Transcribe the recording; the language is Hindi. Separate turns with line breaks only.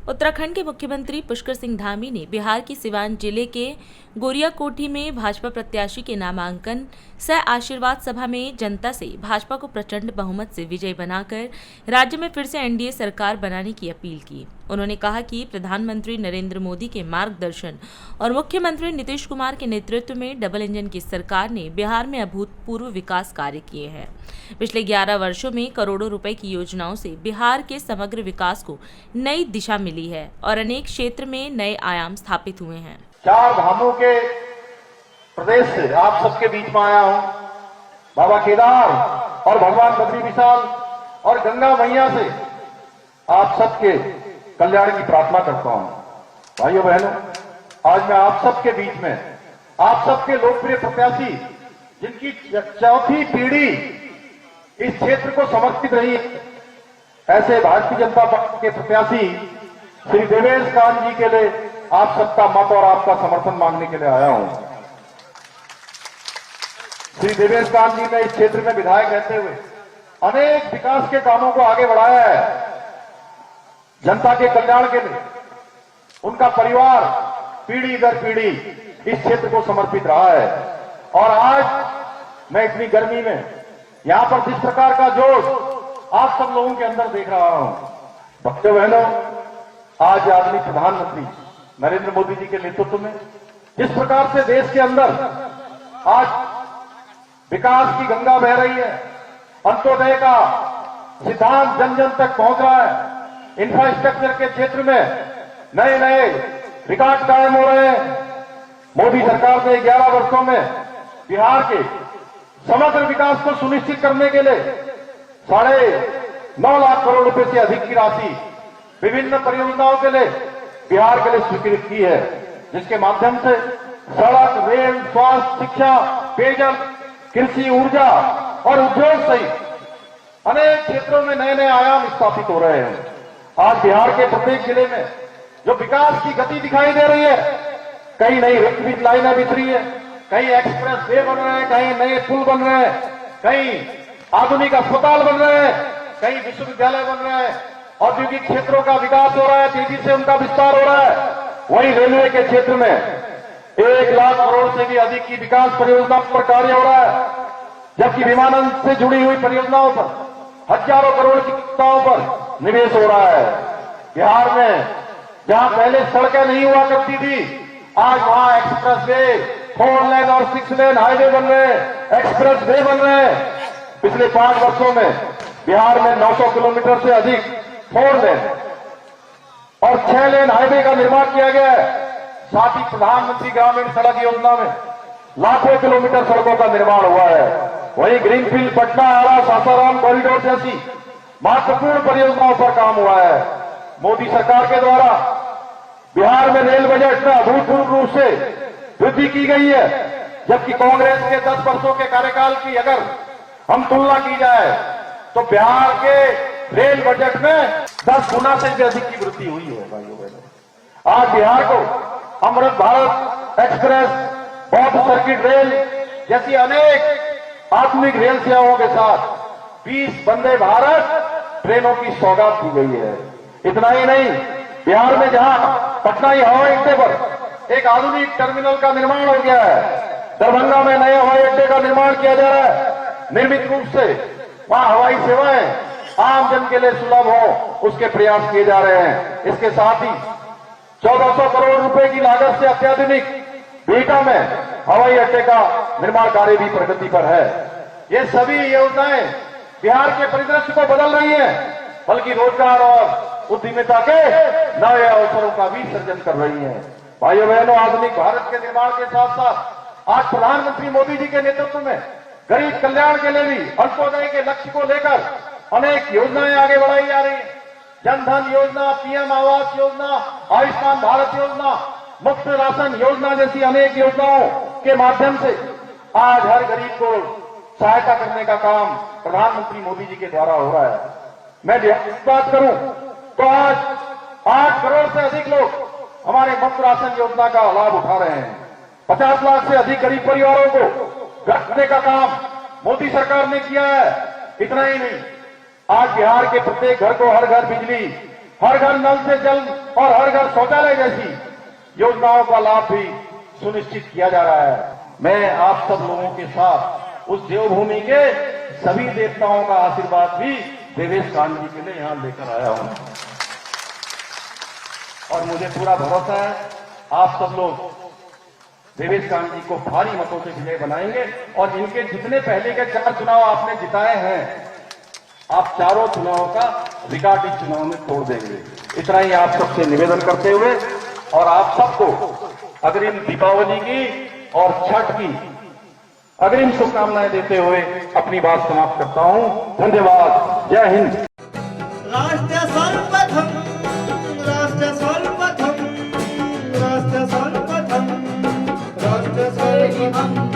उत्तराखंड के मुख्यमंत्री पुष्कर सिंह धामी ने बिहार की सिवान जिले के गोरियाकोठी में भाजपा प्रत्याशी के नामांकन सह आशीर्वाद सभा में जनता से भाजपा को प्रचंड बहुमत से विजयी बनाकर राज्य में फिर से एनडीए सरकार बनाने की अपील की। उन्होंने कहा कि प्रधानमंत्री नरेंद्र मोदी के मार्गदर्शन और मुख्यमंत्री नीतीश कुमार के नेतृत्व में डबल इंजन की सरकार ने बिहार में अभूतपूर्व विकास कार्य किए हैं। पिछले 11 वर्षों में करोड़ों रुपए की योजनाओं से बिहार के समग्र विकास को नई दिशा मिली है और अनेक क्षेत्र में नए आयाम स्थापित हुए हैं।
4 धामों के प्रदेश से आप सबके बीच में आया हूं। बाबा केदार और भगवान बद्री विशाल और गंगा मैया से आप सबके कल्याण की प्रार्थना करता हूं। भाइयों बहनों, आज मैं आप सबके बीच में आप सबके लोकप्रिय प्रत्याशी जिनकी चौथी पीढ़ी इस क्षेत्र को समर्पित रही है, ऐसे भारतीय जनता पार्टी के प्रत्याशी श्री देवेश कांत जी के लिए आप सबका मत और आपका समर्थन मांगने के लिए आया हूं। श्री देवेश कांत जी ने इस क्षेत्र में विधायक रहते हुए अनेक विकास के कामों को आगे बढ़ाया है। जनता के कल्याण के लिए उनका परिवार पीढ़ी दर पीढ़ी इस क्षेत्र को समर्पित रहा है। और आज मैं इतनी गर्मी में यहां पर जिस प्रकार का जोश आप सब लोगों के अंदर देख रहा हूं, भक्तों बहनों, आज आदरणीय प्रधानमंत्री नरेंद्र मोदी जी के नेतृत्व में जिस प्रकार से देश के अंदर आज विकास की गंगा बह रही है, अंत्योदय का सिद्धांत जन जन तक पहुंच रहा है, इंफ्रास्ट्रक्चर के क्षेत्र में नए नए रिकॉर्ड कायम हो रहे हैं। मोदी सरकार ने 11 वर्षों में बिहार के समग्र विकास को सुनिश्चित करने के लिए 9.5 लाख करोड़ रुपए से अधिक की राशि विभिन्न परियोजनाओं के लिए बिहार के लिए स्वीकृत की है, जिसके माध्यम से सड़क, रेल, स्वास्थ्य, शिक्षा, पेयजल, कृषि, ऊर्जा और उद्योग सहित अनेक क्षेत्रों में नए नए आयाम स्थापित हो रहे हैं। आज बिहार के प्रत्येक जिले में जो विकास की गति दिखाई दे रही है, कहीं नई रेलवे लाइनें बिछ रही है, कहीं एक्सप्रेस वे बन रहे हैं, कहीं नए पुल बन रहे हैं, कहीं आधुनिक अस्पताल बन रहे हैं, कहीं विश्वविद्यालय बन रहे हैं, औद्योगिक क्षेत्रों का विकास हो रहा है, तेजी से उनका विस्तार हो रहा है। वहीं रेलवे के क्षेत्र में 1 लाख करोड़ से भी अधिक की विकास परियोजनाओं पर कार्य हो रहा है, जबकि विमानन से जुड़ी हुई परियोजनाओं पर हजारों करोड़ की योजनाओं पर निवेश हो रहा है। बिहार में जहां पहले सड़कें नहीं हुआ करती थी, आज वहां एक्सप्रेस वे, 4 लेन और 6 लेन हाईवे बन रहे हैं, एक्सप्रेस वे बन रहे हैं। पिछले 5 वर्षों में बिहार में 900 किलोमीटर से अधिक 4 लेन और 6 लेन हाईवे का निर्माण किया गया है। साथ ही प्रधानमंत्री ग्रामीण सड़क योजना में लाखों किलोमीटर सड़कों का निर्माण हुआ है। वहीं ग्रीनफील्ड पटना आरा सासाराम कॉरिडोर जैसी महत्वपूर्ण परियोजनाओं पर काम हुआ है। मोदी सरकार के द्वारा बिहार में रेल बजट में अभूतपूर्व रूप से वृद्धि की गई है, जबकि कांग्रेस के 10 वर्षों के कार्यकाल की अगर हम तुलना की जाए तो बिहार के रेल बजट में 10 गुना से भी अधिक की वृद्धि हुई है। भाइयों बहनों, आज बिहार को अमृत भारत एक्सप्रेस, बौद्ध सर्किट रेल जैसी अनेक आधुनिक रेल सेवाओं के साथ 20 वंदे भारत ट्रेनों की सौगात की गई है। इतना ही नहीं, बिहार में जहां पटना हवाई अड्डे पर एक आधुनिक टर्मिनल का निर्माण हो गया है, दरभंगा में नए हवाई अड्डे का निर्माण किया जा रहा है। निर्मित रूप से वहां हवाई सेवाएं आम जन के लिए सुलभ हो, उसके प्रयास किए जा रहे हैं। इसके साथ ही 1400 करोड़ रुपए की लागत से अत्याधुनिक बिहटा में हवाई अड्डे का निर्माण कार्य भी प्रगति पर है। ये सभी योजनाएं बिहार के परिदृश्य को बदल रही हैं, बल्कि रोजगार और उद्यमिता के नए अवसरों का भी सृजन कर रही हैं। भाइयों बहनों, आधुनिक भारत के निर्माण के साथ साथ आज प्रधानमंत्री मोदी जी के नेतृत्व में गरीब कल्याण के लिए भी अंत्योदय के लक्ष्य को लेकर अनेक योजनाएं आगे बढ़ाई जा रही हैं। जन धन योजना, पीएम आवास योजना, आयुष्मान भारत योजना, मुफ्त राशन योजना जैसी अनेक योजनाओं के माध्यम से आज हर गरीब को सहायता करने का काम प्रधानमंत्री मोदी जी के द्वारा हो रहा है। मैं बात करूं तो आज 8 करोड़ से अधिक लोग हमारे मुफ्त राशन योजना का लाभ उठा रहे हैं। 50 लाख से अधिक गरीब परिवारों को घर देने का काम मोदी सरकार ने किया है। इतना ही नहीं, आज बिहार के प्रत्येक घर को हर घर बिजली हर घर नल से जल और हर घर शौचालय जैसी योजनाओं का लाभ भी सुनिश्चित किया जा रहा है। मैं आप सब लोगों के साथ उस देवभूमि के सभी देवताओं का आशीर्वाद भी देवेश कांत जी के लिए यहां लेकर आया हूं और मुझे पूरा भरोसा है आप सब लोग देवेश कांत जी को भारी मतों से विजय बनाएंगे और इनके जितने पहले के 4 चुनाव आपने जिताए हैं आप चारों चुनावों का रिकॉर्ड इस चुनाव में तोड़ देंगे। इतना ही आप सबसे निवेदन करते हुए और आप सबको अग्रिम दीपावली की और छठ की अग्रिम शुभकामनाएं देते हुए अपनी बात समाप्त करता हूं। धन्यवाद। जय हिंद।
राष्ट्र सर्वप्रथम, राष्ट्र सर्वप्रथम, राष्ट्र सर्वप्रथम, राष्ट्र सर्वप्रथम।